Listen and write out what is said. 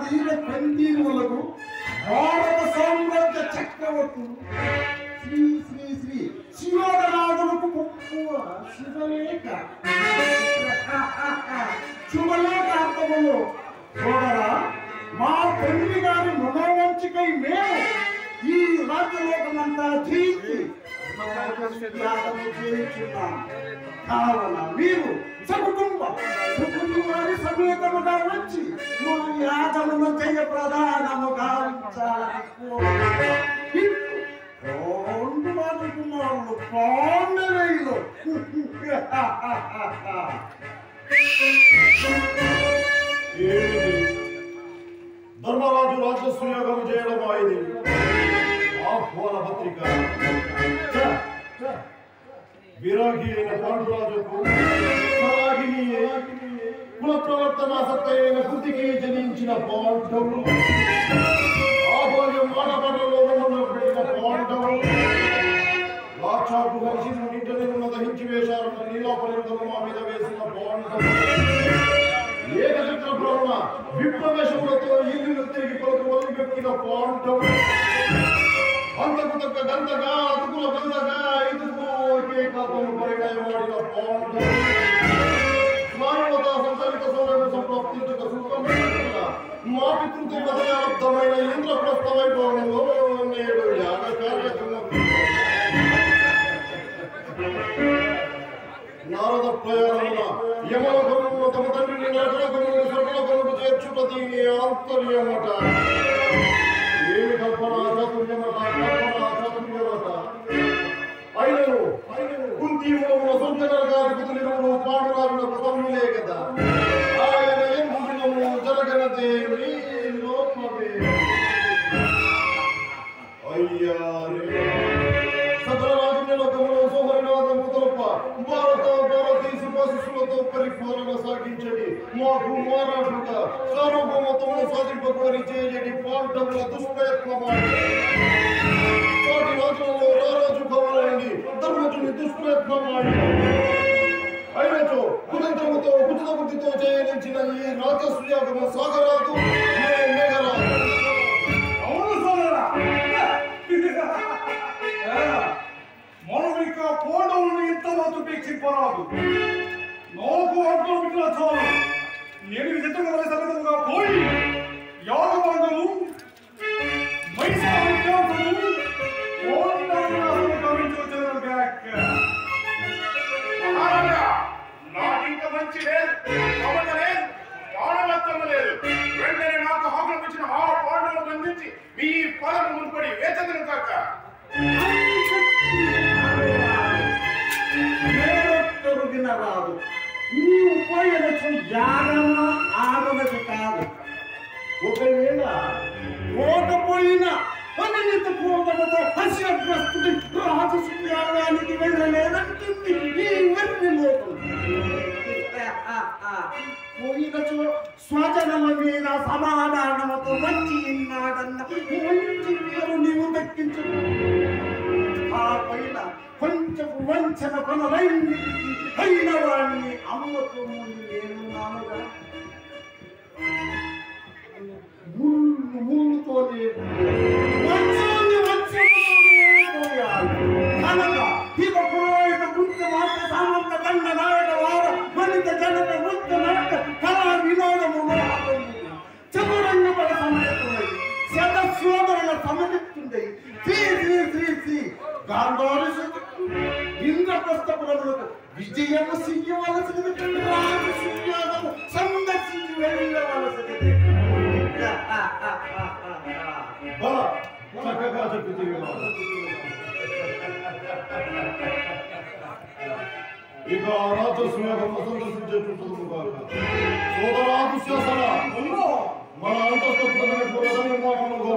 ఆదీన కందీరులకు భారత సామ్రాజ్య చక్రవర్తులు శ్రీ శ్రీ శ్రీ శివనాథులకు ముక్కువ శుభలేఖ శుభలేఖార్థములు చూడరా మా తండ్రి గారి మనోవంచికై మేము ఈ రాజ్యలోకమంతా జయించి కావున మీరు సకుటుంబాన్ని సమేతముగా వచ్చి మా యాదమును జయ ప్రధానముగా రెండు కుమారులు పాండవేయులు ధర్మరాజు రాజస్వయోగం చేయడం అయింది ఆహ్వాన పత్రిక విరాగి అయిన పాండురాజుకు కుల ప్రవర్తన సత్తైన కృతికి జనించిన పాండవులు ఆభాగ్యం మానపడలో పెట్టిన పాండవులు లాక్షాకు కలిసి నింటను దహించి వేశారన్న నీలాపరింతలు మా మీద వేసిన పాండవులు ఏకచక్ర భ్రమణ విప్రవేశములతో ఇల్లు తిరిగి పలుకు వల్లి పెట్టిన పాండవులు అంతకు తగ్గ గంతగా అతుకుల బందగా ఇతుకు ఒకే కాతను పరిణయమాడిన పాండవులు స్నాయువత సంతరిత సౌరభ సంప్రాప్తించక సుఖం మా పితృత్వ పదయార్థమైన ఇంద్రప్రస్థ వైభవంలో నేడు యాగ కార్యక్రమం నారద ప్రయాణమున యమలోకమున తమ తండ్రిని నరకలోకమున స్వర్గలోకమునకు చేర్చుట దీని ఆంతర్యమట ఏమి కల్పన చాతుర్యమట అయినను కుంతీములమున సొంత నరకాధిపతులు పాండురాజులకు తమ్ములే కదా ఆయన ఎంబుదినము జరగనదేమి లోపమే అయ్యారే సకల రాజులలోకములో సోహరినాథము తొలప భారత శిశులతో పరిపాలన సాగించడి మాకు మారాడుగా సార్వభౌమత్వమును సాధింపకోరి చేయడి పాండవుల దుష్ప్రయత్నమాడి సాటి రాజులలో రారాజు కావాలని ధర్మజుని దుష్ప్రయత్నమాడి అయినచో కుతంత్రముతో కుచిత బుద్ధితో చేయనించిన ఈ రాజస్వయాగము సాగరాదు మేఘరాదు. అవును సోదరా, మనం ఇక పాండవులను ఇంతమంది ఉపేక్షింపరాదు. నాకు అంటూ మిగిలిన చాలు. నేను విచిత్రంగా సమేతంగా పోయి యాగబంధము నాకింక మంచి లేదు, మమత లేదు, మానవత్వం లేదు. వెంటనే నాకు హాకులు ఇచ్చిన ఆ పాండవులు బంధించి మీ పాదము మునుపడి వేచదను కాక. రాదు నీ ఉపయోగం యాగమా ఆగమది కాదు. ఒకవేళ పోకపోయినా అనిత క్రోధముతో హర్షగ్రస్తుడి రాజసుయాగానికి వెళ్ళలేదంటుంది ఈ వెర్రి లోకం. పోయినచో స్వజనల మీద సమాధానముతో వచ్చి ఇన్నాడన్న మంచి పేరు నీవు దక్కించు. ఆ పైన కొంచెం వంచన కొనలైంది అయిన వాడిని అమ్మకు ముందు నేను నాలుగా ముళ్ళుతోనే వంచాన్ని వంచముతోనే పోయాలి. అనగా ఇక పురోహిత గుంత మాట సామంత దండ నాయక వార మనిత జనత వృత్త నాట కళా వినోదములో చతురంగ పద సమయతున్నది శత సోదరుల సమనిస్తుండయి శ్రీ శ్రీ శ్రీ శ్రీ గాంధారి ఇంద్రప్రస్థపురములకు విజయము సియ్యవలసినది, రాజసుయాగము సందర్శించి వెళ్ళవలసినది. చక్కగా చెప్తుంది. ఇక రాజస్వయాగము సందర్శించేటువంటి సోదరా దుశ్శాసన మన అంతస్తు నిర్మాణంలో